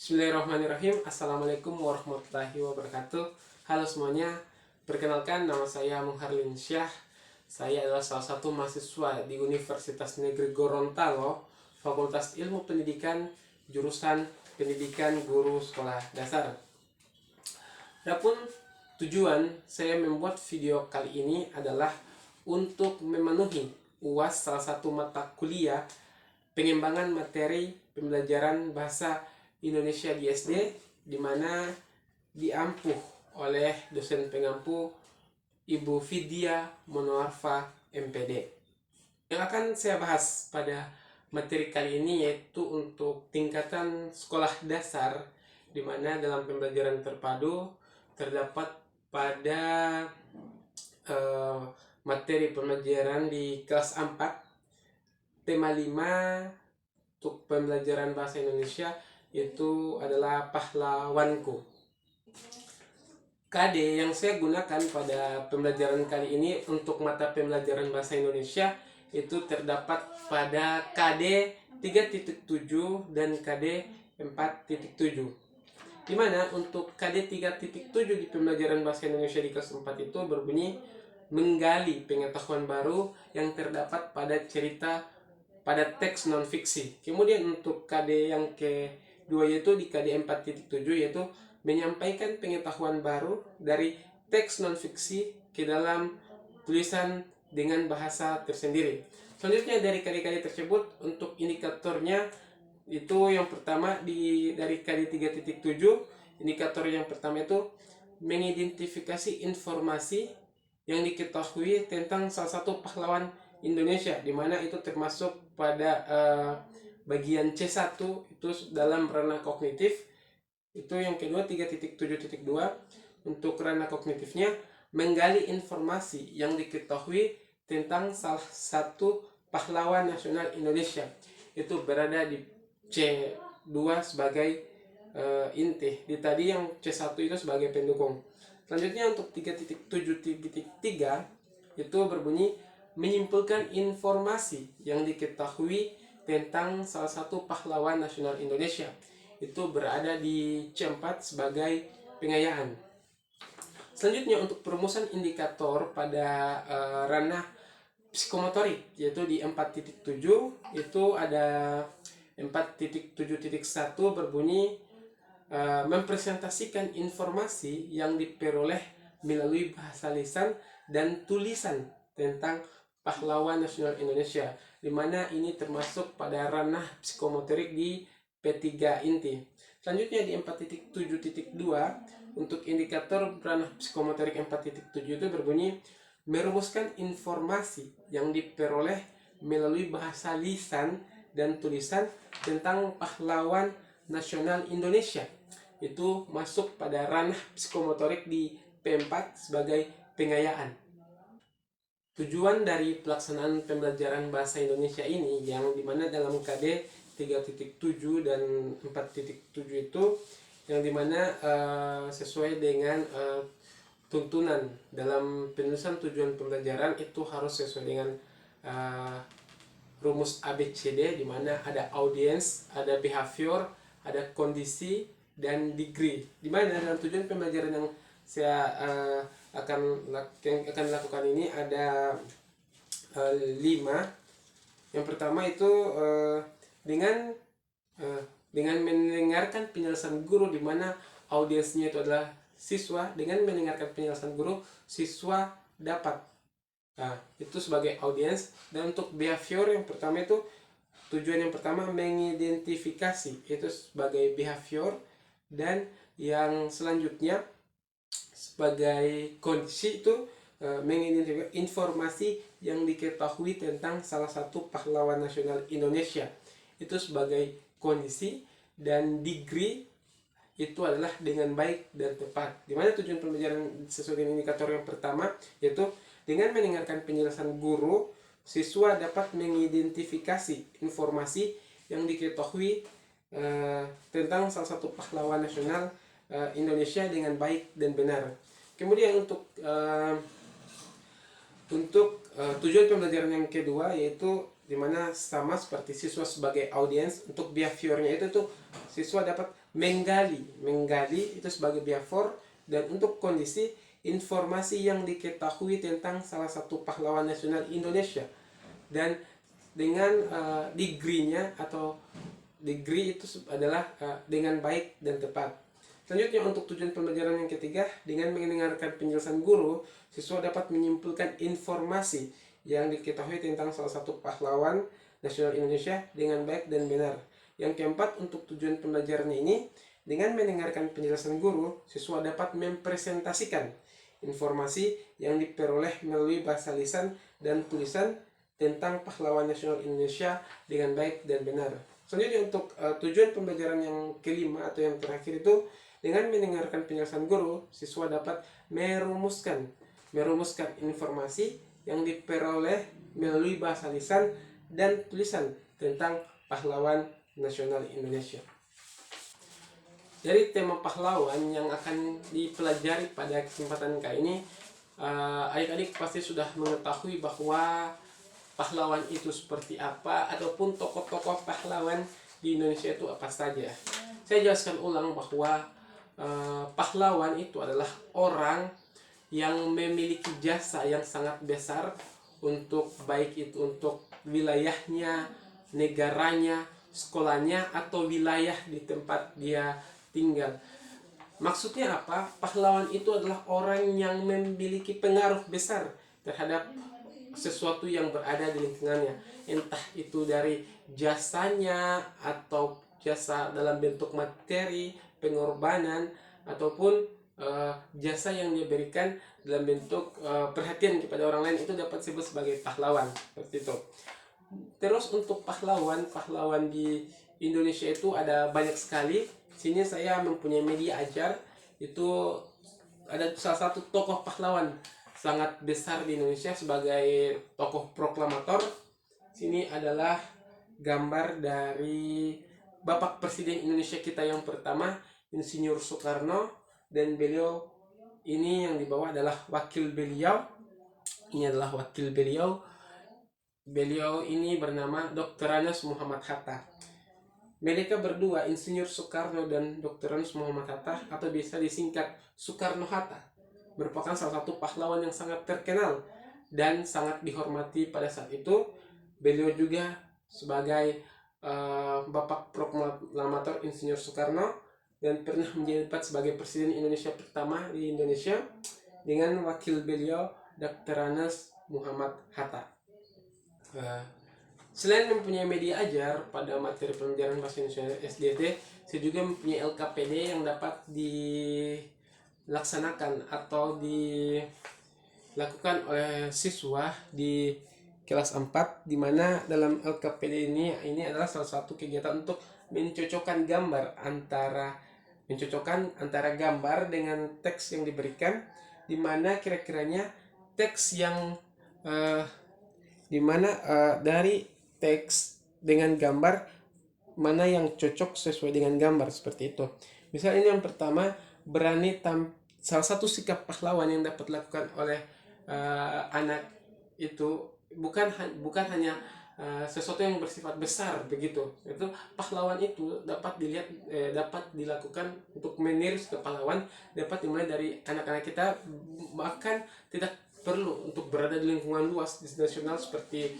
Bismillahirrahmanirrahim. Assalamualaikum warahmatullahi wabarakatuh. Halo semuanya, perkenalkan nama saya Muharlin Syah. Saya adalah salah satu mahasiswa di Universitas Negeri Gorontalo, Fakultas Ilmu Pendidikan, jurusan Pendidikan Guru Sekolah Dasar. Adapun tujuan saya membuat video kali ini adalah untuk memenuhi UAS salah satu mata kuliah pengembangan materi pembelajaran bahasa Indonesia di SD, di mana diampuh oleh dosen pengampu Ibu Vidya Monoarfa MPD. Yang akan saya bahas pada materi kali ini yaitu untuk tingkatan sekolah dasar, di mana dalam pembelajaran terpadu terdapat pada materi pembelajaran di kelas 4, tema 5 untuk pembelajaran bahasa Indonesia itu adalah pahlawanku. KD yang saya gunakan pada pembelajaran kali ini untuk mata pembelajaran bahasa Indonesia itu terdapat pada KD 3.7 dan KD 4.7. Dimana untuk KD 3.7 di pembelajaran bahasa Indonesia di kelas 4 itu berbunyi menggali pengetahuan baru yang terdapat pada cerita pada teks non-fiksi. Kemudian untuk KD yang kedua yaitu di KD 4.7 yaitu menyampaikan pengetahuan baru dari teks non-fiksi ke dalam tulisan dengan bahasa tersendiri. Selanjutnya dari KD-KD tersebut untuk indikatornya itu yang pertama dari KD 3.7, indikator yang pertama itu mengidentifikasi informasi yang diketahui tentang salah satu pahlawan Indonesia, di mana itu termasuk pada bagian C1 itu dalam ranah kognitif. Itu yang kedua 3.7.2 untuk ranah kognitifnya menggali informasi yang diketahui tentang salah satu pahlawan nasional Indonesia, itu berada di C2 sebagai inti, di tadi yang C1 itu sebagai pendukung. Selanjutnya untuk 3.7.3 itu berbunyi menyimpulkan informasi yang diketahui tentang salah satu pahlawan nasional Indonesia, itu berada di C4 sebagai pengayaan. Selanjutnya untuk perumusan indikator pada ranah psikomotorik yaitu di 4.7 itu ada 4.7.1 berbunyi mempresentasikan informasi yang diperoleh melalui bahasa lisan dan tulisan tentang pahlawan nasional Indonesia, di mana ini termasuk pada ranah psikomotorik di P3 inti. Selanjutnya di 4.7.2 untuk indikator ranah psikomotorik 4.7 itu berbunyi merumuskan informasi yang diperoleh melalui bahasa lisan dan tulisan tentang pahlawan nasional Indonesia, itu masuk pada ranah psikomotorik di P4 sebagai pengayaan. Tujuan dari pelaksanaan pembelajaran bahasa Indonesia ini yang dimana dalam KD 3.7 dan 4.7 itu yang dimana sesuai dengan tuntunan dalam penulisan tujuan pembelajaran itu harus sesuai dengan rumus ABCD, di mana ada audience, ada behavior, ada kondisi, dan degree. Di mana dalam tujuan pembelajaran yang saya akan lakukan ini ada 5. Yang pertama itu dengan mendengarkan penjelasan guru, di mana audiensnya itu adalah siswa. Dengan mendengarkan penjelasan guru, siswa dapat itu sebagai audiens. Dan untuk behavior yang pertama itu tujuan yang pertama mengidentifikasi, itu sebagai behavior. Dan yang selanjutnya sebagai kondisi itu mengidentifikasi informasi yang diketahui tentang salah satu pahlawan nasional Indonesia, itu sebagai kondisi. Dan degree itu adalah dengan baik dan tepat, di mana tujuan pembelajaran sesuai dengan indikator yang pertama yaitu dengan mendengarkan penjelasan guru, siswa dapat mengidentifikasi informasi yang diketahui tentang salah satu pahlawan nasional Indonesia dengan baik dan benar. Kemudian untuk tujuan pembelajaran yang kedua yaitu dimana sama seperti siswa sebagai audiens. Untuk behaviornya itu tuh siswa dapat menggali itu sebagai biafor, dan untuk kondisi informasi yang diketahui tentang salah satu pahlawan nasional Indonesia, dan dengan degree-nya atau degree itu adalah dengan baik dan tepat. Selanjutnya untuk tujuan pembelajaran yang ketiga, dengan mendengarkan penjelasan guru, siswa dapat menyimpulkan informasi yang diketahui tentang salah satu pahlawan nasional Indonesia dengan baik dan benar. Yang keempat, untuk tujuan pembelajarannya ini, dengan mendengarkan penjelasan guru, siswa dapat mempresentasikan informasi yang diperoleh melalui bahasa lisan dan tulisan tentang pahlawan nasional Indonesia dengan baik dan benar. Selanjutnya untuk tujuan pembelajaran yang kelima atau yang terakhir itu, dengan mendengarkan penjelasan guru, siswa dapat merumuskan informasi yang diperoleh melalui bahasa lisan dan tulisan tentang pahlawan nasional Indonesia. Dari tema pahlawan yang akan dipelajari pada kesempatan kali ini, adik-adik pasti sudah mengetahui bahwa pahlawan itu seperti apa, ataupun tokoh-tokoh pahlawan di Indonesia itu apa saja. Saya jelaskan ulang bahwa pahlawan itu adalah orang yang memiliki jasa yang sangat besar untuk baik itu untuk wilayahnya, negaranya, sekolahnya, atau wilayah di tempat dia tinggal. Maksudnya apa? Pahlawan itu adalah orang yang memiliki pengaruh besar terhadap sesuatu yang berada di lingkungannya, entah itu dari jasanya atau jasa dalam bentuk materi, pengorbanan, ataupun jasa yang dia berikan dalam bentuk perhatian kepada orang lain, itu dapat disebut sebagai pahlawan, seperti itu. Terus untuk pahlawan di Indonesia itu ada banyak sekali. Sini saya mempunyai media ajar, itu ada salah satu tokoh pahlawan sangat besar di Indonesia sebagai tokoh proklamator. Sini adalah gambar dari Bapak Presiden Indonesia kita yang pertama, Insinyur Soekarno, dan beliau ini yang di bawah adalah wakil beliau. Ini adalah wakil beliau. Beliau ini bernama Dr. Anas Muhammad Hatta. Mereka berdua, Insinyur Soekarno dan Dr. Anas Muhammad Hatta, atau bisa disingkat Soekarno-Hatta, merupakan salah satu pahlawan yang sangat terkenal dan sangat dihormati pada saat itu. Beliau juga sebagai Bapak Proklamator Insinyur Soekarno, dan pernah menjabat sebagai Presiden Indonesia pertama di Indonesia dengan wakil beliau Dr. Anas Muhammad Hatta. Selain mempunyai media ajar pada materi pembelajaran bahasa Indonesia SDT, saya juga mempunyai LKPD yang dapat dilaksanakan atau dilakukan oleh siswa di kelas 4, di mana dalam LKPD ini adalah salah satu kegiatan untuk mencocokkan antara gambar dengan teks yang diberikan, di mana kira-kiranya teks yang dari teks dengan gambar mana yang cocok sesuai dengan gambar, seperti itu. Misalnya ini yang pertama, salah satu sikap pahlawan yang dapat dilakukan oleh anak itu bukan hanya sesuatu yang bersifat besar begitu. Itu pahlawan itu dapat dilakukan untuk meniru sikap pahlawan, dapat dimulai dari anak-anak kita, bahkan tidak perlu untuk berada di lingkungan luas di nasional seperti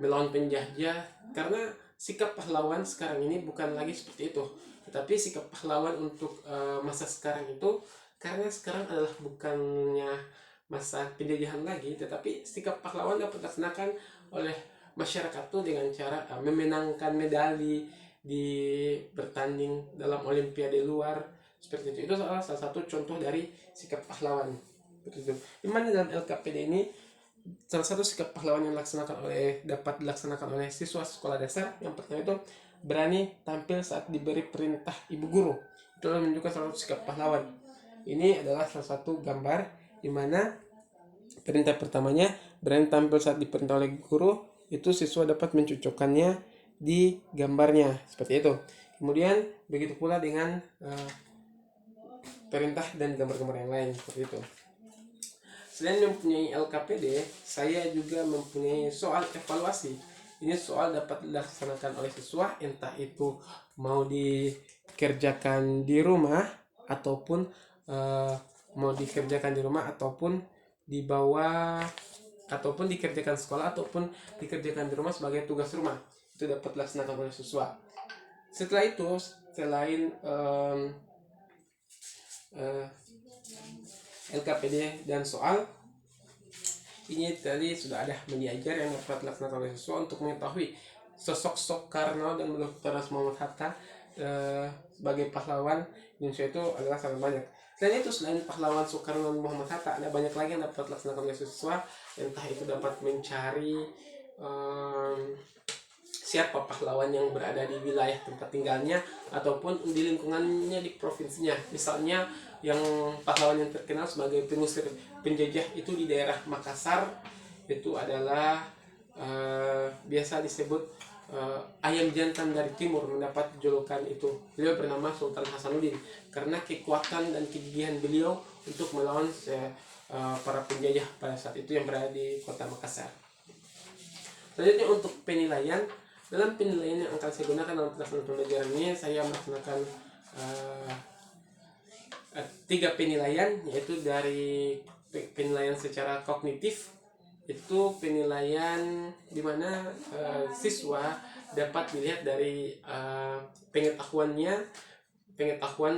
melawan penjajah, karena sikap pahlawan sekarang ini bukan lagi seperti itu. Tetapi sikap pahlawan untuk masa sekarang itu, karena sekarang adalah bukannya masa penjajahan lagi, tetapi sikap pahlawan dapat dilaksanakan oleh masyarakat itu dengan cara memenangkan medali di bertanding dalam olimpiade luar, seperti itu. Itu salah satu contoh dari sikap pahlawan. Dimana dalam LKPD ini salah satu sikap pahlawan yang dapat dilaksanakan oleh siswa sekolah dasar, yang pertama itu berani tampil saat diberi perintah ibu guru. Itu menunjukkan salah satu sikap pahlawan. Ini adalah salah satu gambar di mana perintah pertamanya berani tampil saat diperintah oleh guru, itu siswa dapat mencocokkannya di gambarnya, seperti itu. Kemudian begitu pula dengan perintah dan gambar-gambar yang lain, seperti itu. Selain mempunyai LKPD, saya juga mempunyai soal evaluasi ini soal dapat dilaksanakan oleh siswa, entah itu mau dikerjakan di rumah ataupun dibawa ataupun dikerjakan sekolah ataupun dikerjakan di rumah sebagai tugas rumah, itu dapat dilaksanakan oleh siswa. Setelah itu, selain LKPD dan soal, ini tadi sudah ada media ajar yang dapat dilaksanakan oleh siswa untuk mengetahui sosok Soekarno dan Dr. Muhammad Hatta sebagai pahlawan Indonesia itu adalah sangat banyak. Selain itu, selain pahlawan Soekarno dan Muhammad Hatta, ada banyak lagi yang dapat dilaksanakan oleh siswa, entah itu dapat mencari siapa pahlawan yang berada di wilayah tempat tinggalnya ataupun di lingkungannya di provinsinya. Misalnya yang pahlawan yang terkenal sebagai pengusir penjajah itu di daerah Makassar, itu adalah biasa disebut ayam jantan dari timur, mendapat julukan itu. Beliau bernama Sultan Hasanuddin karena kekuatan dan kegigihan beliau untuk melawan para penjajah pada saat itu yang berada di kota Makassar. Selanjutnya untuk penilaian. Dalam penilaian yang akan saya gunakan dalam pelaksanaan pembelajaran ini, saya melaksanakan 3 penilaian, yaitu dari penilaian secara kognitif, itu penilaian di mana siswa dapat dilihat dari pengetahuan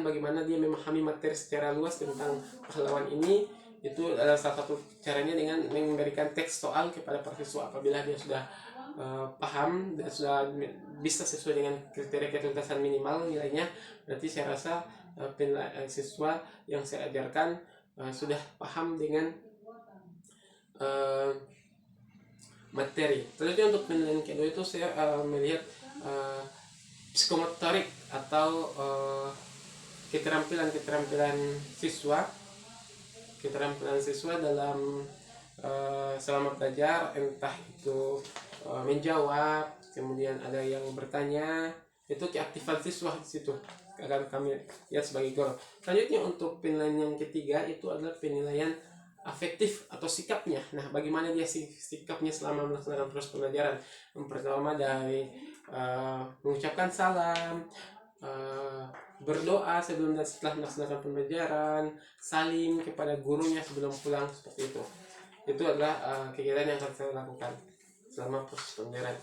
bagaimana dia memahami materi secara luas tentang pahlawan ini. Itu adalah salah satu caranya dengan memberikan teks soal kepada para siswa. Apabila dia sudah paham dan sudah bisa sesuai dengan kriteria ketuntasan minimal nilainya, berarti saya rasa siswa yang saya ajarkan sudah paham dengan materi. Selanjutnya untuk penilaian kedua itu saya melihat psikomotorik atau keterampilan siswa dalam selama belajar, entah itu menjawab, kemudian ada yang bertanya, itu keaktifan siswa di situ akan kami lihat sebagai gol. Selanjutnya untuk penilaian yang ketiga itu adalah penilaian afektif atau sikapnya. Nah, bagaimana dia sikapnya selama melaksanakan proses pembelajaran. Yang pertama dari mengucapkan salam, berdoa sebelum dan setelah melaksanakan pembelajaran, salim kepada gurunya sebelum pulang, seperti itu. Itu adalah kegiatan yang akan saya lakukan selama proses pembelajaran.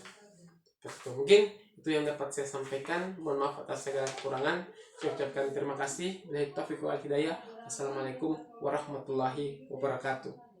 Mungkin itu yang dapat saya sampaikan. Mohon maaf atas segala kekurangan. Saya ucapkan terima kasih. Assalamualaikum warahmatullahi wabarakatuh.